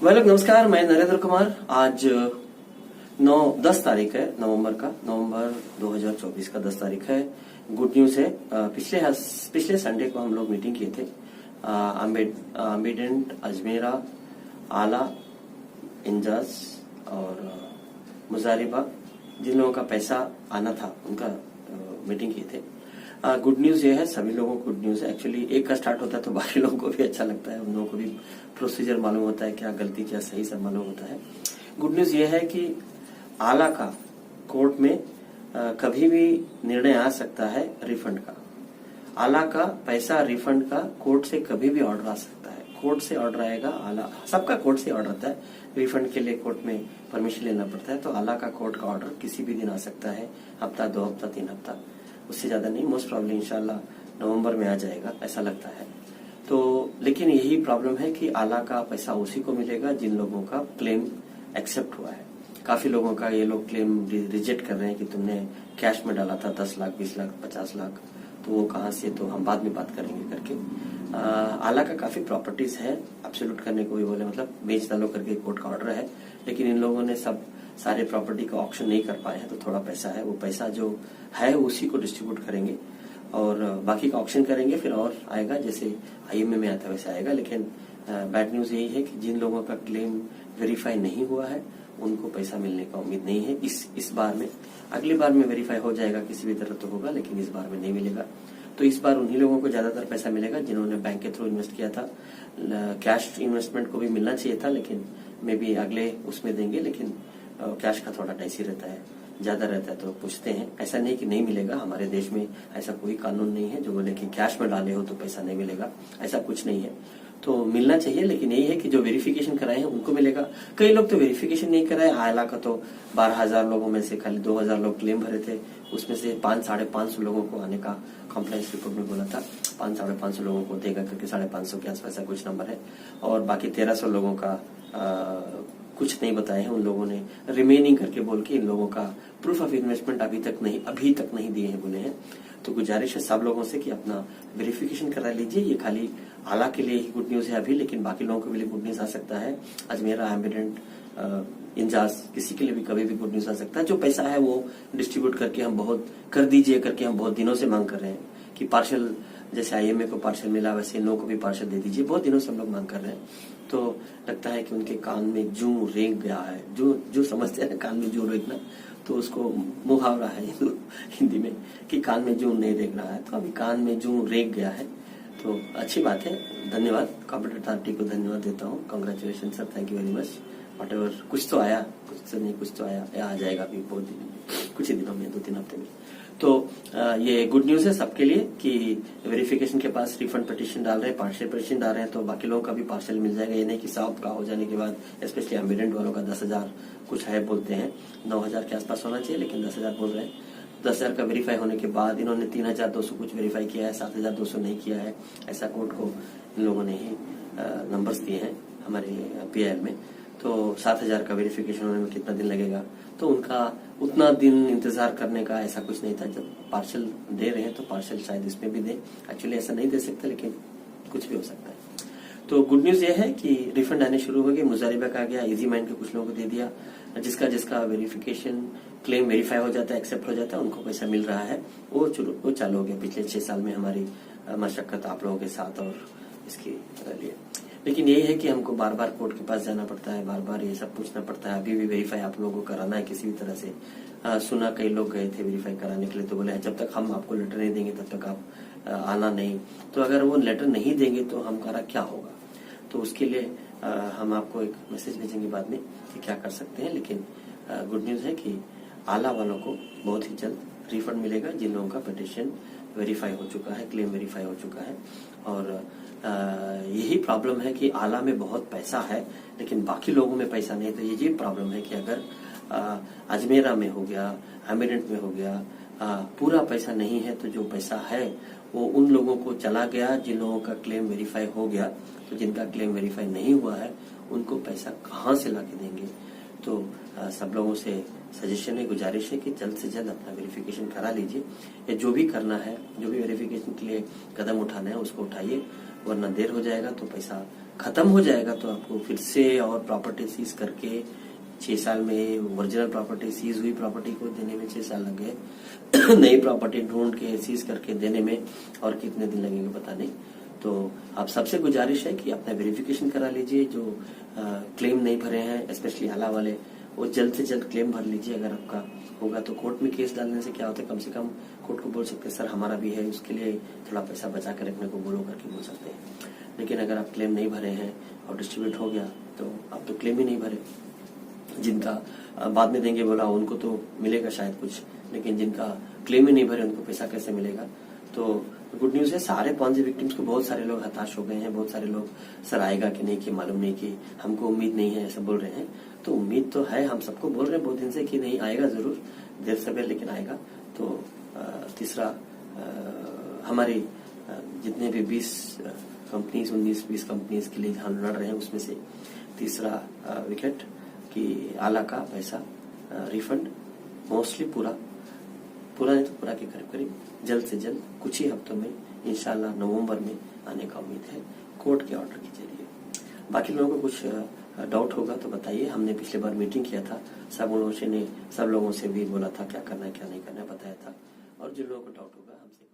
Welcome, नमस्कार। मैं नरेंद्र कुमार। आज 10 तारीख है नवंबर 2024 का 10 तारीख है। गुड न्यूज है। पिछले संडे को हम लोग मीटिंग किए थे। एम्बिडेंट, अजमेरा, आला, इंजाज और मुजारिबा, जिन लोगों का पैसा आना था उनका मीटिंग किए थे। गुड न्यूज ये है, सभी लोगों को गुड न्यूज है। एक्चुअली एक का स्टार्ट होता है तो बाकी लोगों को भी अच्छा लगता है, उन लोगों को भी प्रोसीजर मालूम होता है, क्या गलती क्या सही सब मालूम होता है। गुड न्यूज ये है कि आला का कोर्ट में कभी भी निर्णय आ सकता है रिफंड का। आला का पैसा रिफंड का कोर्ट से कभी भी ऑर्डर आ सकता है। कोर्ट से ऑर्डर आएगा, आला सबका कोर्ट से ऑर्डर आता है। रिफंड के लिए कोर्ट में परमिशन लेना पड़ता है, तो आला का कोर्ट का ऑर्डर किसी भी दिन आ सकता है। हफ्ता, 2 हफ्ता, 3 हफ्ता, उससे ज्यादा नहीं। मोस्ट प्रॉब्लली इंशाल्लाह नवंबर में आ जाएगा, ऐसा लगता है। तो लेकिन यही प्रॉब्लम है कि आला का पैसा उसी को मिलेगा जिन लोगों का क्लेम एक्सेप्ट हुआ है। काफी लोगों का ये लोग क्लेम रिजेक्ट कर रहे हैं कि तुमने कैश में डाला था 10 लाख, 20 लाख, 50 लाख, तो वो कहाँ से, तो हम बाद में बात करेंगे करके। आला का काफी प्रॉपर्टीज है, एब्सोल्यूट करने को भी बोले, मतलब बेच डालो करके कोर्ट का ऑर्डर है। लेकिन इन लोगों ने सब सारे प्रॉपर्टी का ऑक्शन नहीं कर पाए हैं, तो थोड़ा पैसा है, वो पैसा जो है उसी को डिस्ट्रीब्यूट करेंगे और बाकी का ऑक्शन करेंगे, फिर और आएगा जैसे आईएमए में आता है वैसे आएगा। लेकिन बैड न्यूज यही है कि जिन लोगों का क्लेम वेरीफाई नहीं हुआ है उनको पैसा मिलने का उम्मीद नहीं है इस बार में। अगली बार में वेरीफाई हो जाएगा, किसी भी तरह तो होगा, लेकिन इस बार में नहीं मिलेगा। तो इस बार उन्हीं लोगों को ज्यादातर पैसा मिलेगा जिन्होंने बैंक के थ्रू इन्वेस्ट किया था। कैश इन्वेस्टमेंट को भी मिलना चाहिए था, लेकिन मे बी अगले उसमें देंगे। लेकिन कैश का थोड़ा डाइसी रहता है, ज्यादा रहता है तो पूछते हैं। ऐसा नहीं कि नहीं मिलेगा, हमारे देश में ऐसा कोई कानून नहीं है जो बोले कि कैश में डाले हो तो पैसा नहीं मिलेगा, ऐसा कुछ नहीं है। तो मिलना चाहिए, लेकिन यही है कि जो वेरिफिकेशन कराए हैं उनको मिलेगा। कई लोग तो वेरिफिकेशन नहीं कराए। आला का तो 12,000 लोगों में से खाली 2,000 लोग क्लेम भरे थे, उसमें से 500-550 लोगों को आने का कंप्लेंट्स रिपोर्ट में बोला था। 500-550 लोगों को देगा करके 550 के आसपास ऐसा कुछ नंबर है। और बाकी 1300 लोगों का कुछ नहीं बताए हैं। उन लोगों ने रिमेनिंग करके बोल के इन लोगों का प्रूफ ऑफ इन्वेस्टमेंट अभी तक नहीं दिए हैं बोले हैं। तो गुजारिश है सब लोगों से कि अपना वेरिफिकेशन करा लीजिए। ये खाली आला के लिए ही गुड न्यूज है अभी, लेकिन बाकी लोगों के लिए गुड न्यूज आ सकता है। अजमेरा, एम्बिडेंट, इंजाज, किसी के लिए भी कभी भी गुड न्यूज आ सकता है। जो पैसा है वो डिस्ट्रीब्यूट करके हम बहुत कर दीजिए करके हम बहुत दिनों से मांग कर रहे हैं कि पार्शल, जैसे आईएमए को पार्शल मिला वैसे इन लोगों को भी पार्शल दे दीजिए। बहुत दिनों से हम लोग मांग कर रहे हैं। तो लगता है कि उनके कान में जूं रेंग गया है। जो समझते हैं कान में जूं रेंगना, तो उसको मुहावरा है हिंदी में कि कान में जूं नहीं रेंग रहा है। तो अभी कान में जूं रेंग गया है, तो अच्छी बात है। धन्यवाद, कॉम्पिटेंट अथॉरिटी को धन्यवाद देता हूँ। Congratulation sir, thank you very much. What ever, कुछ तो आया, कुछ तो नहीं, कुछ तो आया, या आ जाएगा अभी बहुत कुछ ही दिनों में, 2-3 हफ्ते में। तो ये गुड न्यूज है सबके लिए कि वेरिफिकेशन के पास रिफंड पिटीशन डाल रहे हैं, पार्शियल पिटीशन डाल रहे हैं, तो बाकी लोगों का भी पार्शियल मिल जाएगा। ये नहीं कि साउथ का हो जाने के बाद, स्पेशली एम्बिडेंट वालों का 10,000 कुछ है बोलते हैं, 9,000 के आसपास होना चाहिए, लेकिन 10,000 बोल रहे हैं। 10,000 का वेरीफाई होने के बाद इन्होंने 3,200 कुछ वेरीफाई किया है, 7,200 नहीं किया है। ऐसा कोर्ट को इन लोगों ने ही नंबर्स दिए हैं हमारे पीआईएल में। तो 7,000 का वेरिफिकेशन होने में कितना दिन लगेगा, तो उनका उतना दिन इंतजार करने का ऐसा कुछ नहीं था। जब पार्शल दे रहे हैं तो पार्शल शायद इसमें भी दे। एक्चुअली ऐसा नहीं दे सकते, लेकिन कुछ भी हो सकता है। तो गुड न्यूज ये है कि रिफंड आने शुरू हो गए। मुजारिबा का आ गया, इजी माइंड के कुछ लोगों को दे दिया। जिसका वेरिफिकेशन क्लेम वेरीफाई हो जाता है, एक्सेप्ट हो जाता है, उनको पैसा मिल रहा है। वो चालू हो गया पिछले 6 साल में हमारी मशक्कत आप लोगों के साथ और इसके लिए। लेकिन यही है कि हमको बार बार कोर्ट के पास जाना पड़ता है, बार बार ये सब पूछना पड़ता है। अभी भी वेरीफाई आप लोगों को कराना है किसी भी तरह से। सुना कई लोग गए थे वेरीफाई कराने के लिए, तो बोले जब तक हम आपको लेटर नहीं देंगे तब तक आप आना नहीं। तो अगर वो लेटर नहीं देंगे तो हमारा क्या होगा? तो उसके लिए हम आपको एक मैसेज भेजेंगे बाद में कि क्या कर सकते हैं। लेकिन गुड न्यूज है कि आला वालों को बहुत ही जल्द रिफंड मिलेगा जिन लोगों का पिटीशन वेरीफाई हो चुका है, क्लेम वेरीफाई हो चुका है। और यही प्रॉब्लम है कि आला में बहुत पैसा है लेकिन बाकी लोगों में पैसा नहीं। तो ये प्रॉब्लम है कि अगर अजमेरा में हो गया, एम्बिडेंट में हो गया, पूरा पैसा नहीं है, तो जो पैसा है वो उन लोगों को चला गया जिन लोगों का क्लेम वेरीफाई हो गया। तो जिनका क्लेम वेरीफाई नहीं हुआ है उनको पैसा कहाँ से लाके देंगे? तो सब लोगों से सजेशन है, गुजारिश है कि जल्द से जल्द अपना वेरिफिकेशन करा लीजिए। या जो भी करना है, जो भी वेरिफिकेशन के लिए कदम उठाना है उसको उठाइए, वरना देर हो जाएगा तो पैसा खत्म हो जाएगा तो आपको फिर से और प्रॉपर्टी सीज करके 6 साल में ओरिजिनल प्रॉपर्टी सीज हुई प्रॉपर्टी को देने में 6 साल लग गए नई प्रॉपर्टी ढूंढ के सीज करके देने में और कितने दिन लगेंगे पता नहीं। तो आप सबसे गुजारिश है कि अपना वेरिफिकेशन करा लीजिए। जो क्लेम नहीं भरे हैं स्पेशली आला वाले, वो जल्द से जल्द क्लेम भर लीजिए। अगर आपका होगा तो कोर्ट में केस डालने से क्या होता है, कम से कम कोर्ट को बोल सकते हैं सर हमारा भी है, उसके लिए थोड़ा पैसा बचा कर रखने को बोलो करके बोल सकते हैं। लेकिन अगर आप क्लेम नहीं भरे हैं और डिस्ट्रीब्यूट हो गया तो आप तो क्लेम ही नहीं भरे। जिनका बाद में देंगे बोला उनको तो मिलेगा शायद कुछ, लेकिन जिनका क्लेम ही नहीं भरे उनको पैसा कैसे मिलेगा। तो गुड न्यूज है, सारे पॉन्जी विक्टिम्स को बहुत सारे लोग हताश हो गए हैं। बहुत सारे लोग सर आएगा कि नहीं कि मालूम नहीं, कि हमको उम्मीद नहीं है, ऐसा बोल रहे हैं। तो उम्मीद तो है, हम सबको बोल रहे हैं बहुत दिन से कि नहीं आएगा जरूर, देर सवेर लेकिन आएगा। तो तीसरा हमारी जितने भी 20 कंपनीज 19-20 कंपनीज के लिए हम लड़ रहे हैं उसमें से तीसरा विकेट कि आला का पैसा रिफंड मोस्टली पूरा नहीं तो पूरा के करीब जल्द से जल्द कुछ ही हफ्तों में इंशाल्लाह नवंबर में आने का उम्मीद है कोर्ट के ऑर्डर के जरिए। बाकी लोगों को कुछ डाउट होगा तो बताइए। हमने पिछले बार मीटिंग किया था, सब लोगों से भी बोला था क्या करना है क्या नहीं करना है बताया था, और जिन लोगों को डाउट होगा हमसे